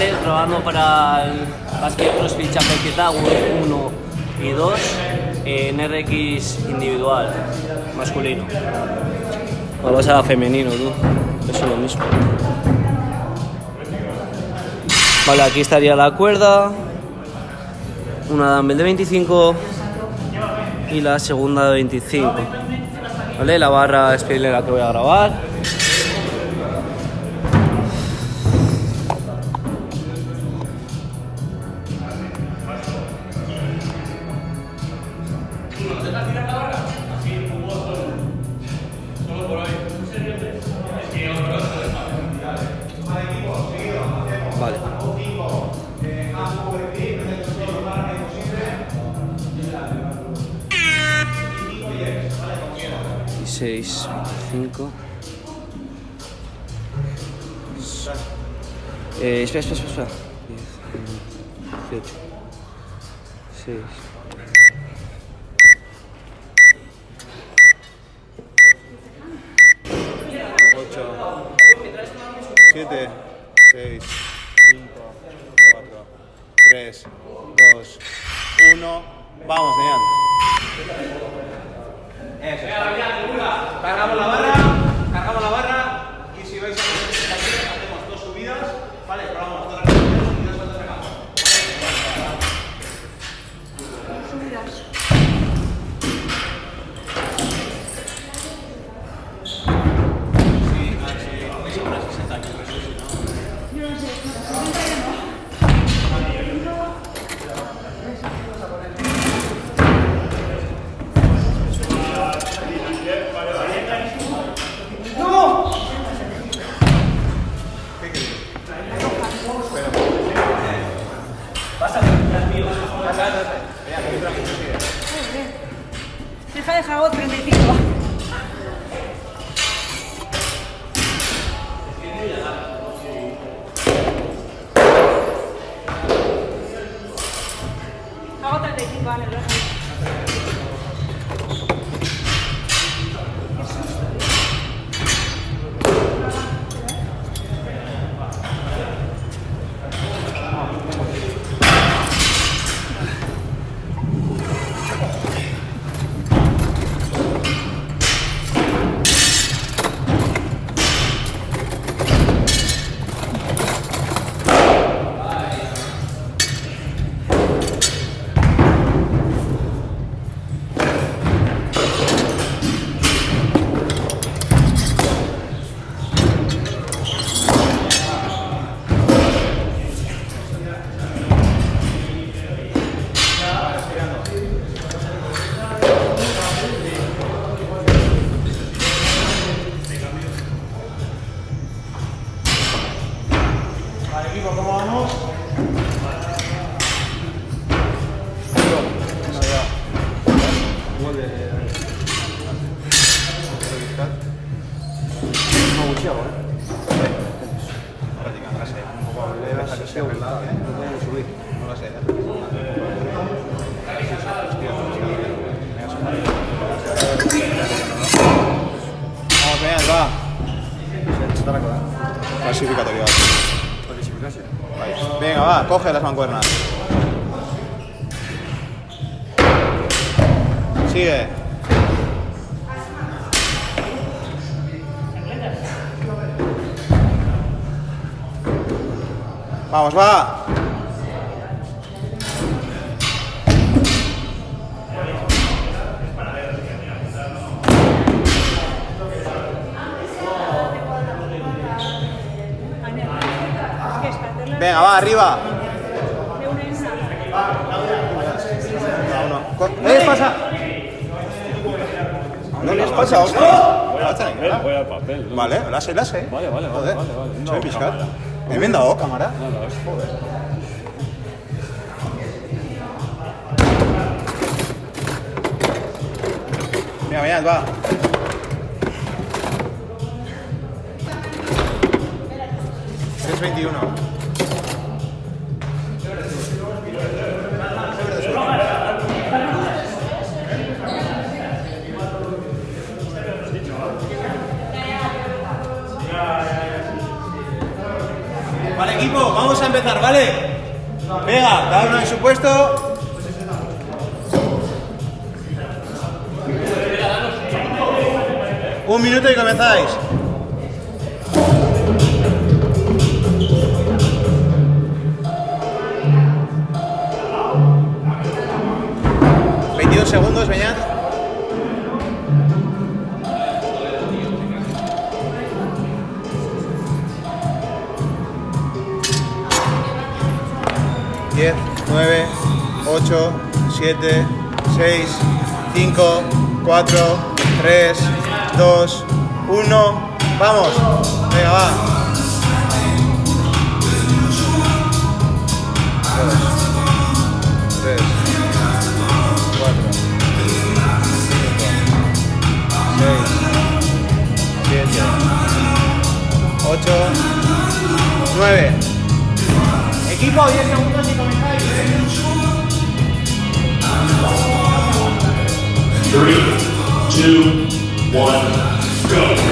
Vale, probando para el Basket CrossFit Chapel Tower 1 y 2 en RX individual, masculino. Vamos a femenino, tú. Eso es lo mismo. Vale, aquí estaría la cuerda. Una dumbbell de 25 y la segunda de 25. Vale, la barra es la que voy a grabar. Vale. 16, 25. Espera. 10, 18, 6. 7, 6, 5, 4, 3, 2, 1. Vamos, señal. Eso. Cargamos la barra y si vais a hacer hacemos 2 subidas, vale, probamos todas las subidas y después sacamos. Subidas. Deja 35. Hago 35, vale, gracias. Equipo, ¿cómo vamos? Vamos, vean, va. Clasificatorio. Venga, va, coge las mancuernas. Sigue. Vamos, va. Venga, va, arriba. ¿Qué les pasa? ¿No les pasa, Oscar? Voy al papel. ¿No? Vale, lase. Vale. Joder, No, soy piscar. ¿Me han dado, cámara? No, joder. Mira, va. Es 21. Vale, equipo. equipo, vamos a empezar, ¿vale? Venga, cada uno en su puesto. Un minuto y comenzáis. Segundos, Beñat. Diez, 9, 8, 7, 6, 5, 4, 3, 2, 1. ¡Vamos! Venga, va. 2, 3, 4, 6, 7, 8, 9. Equipo, 10 segundos y comenzáis. 3, 2, 1, go!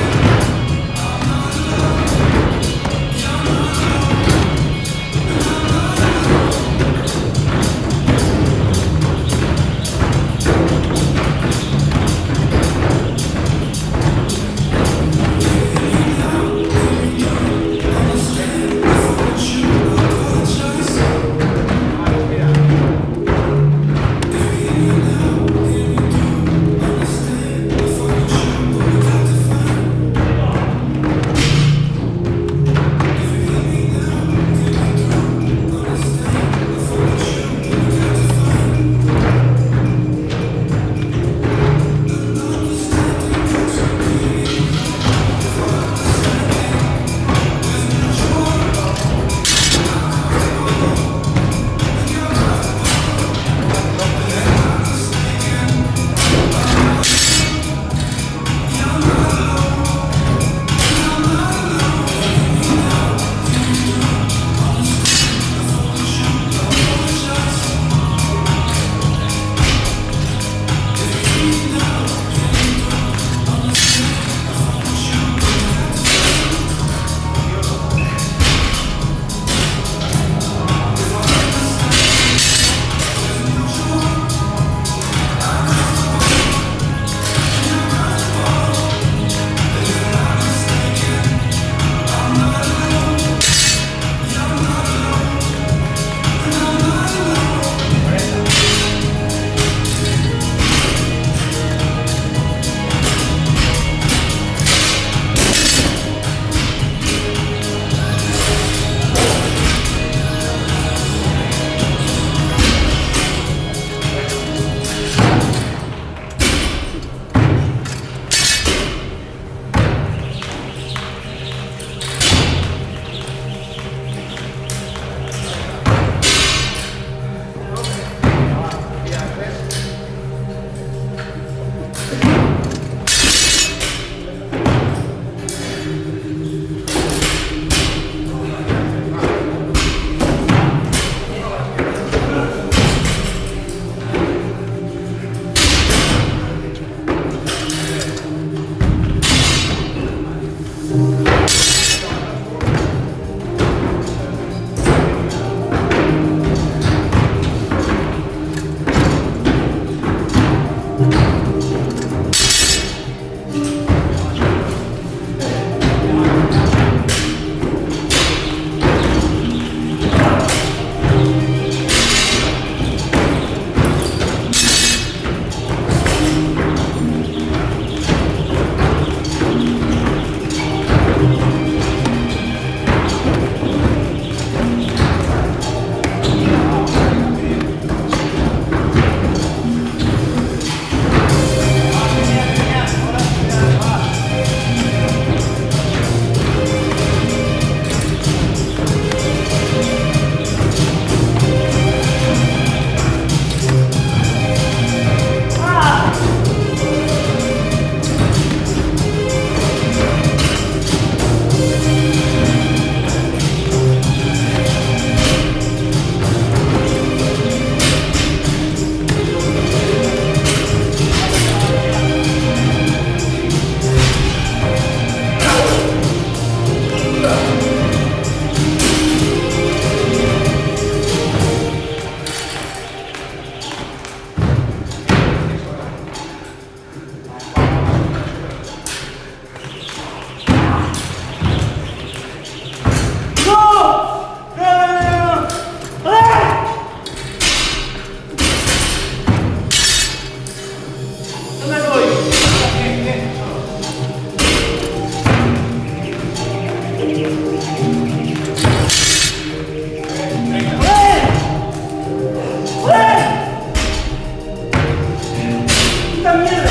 puta mierda!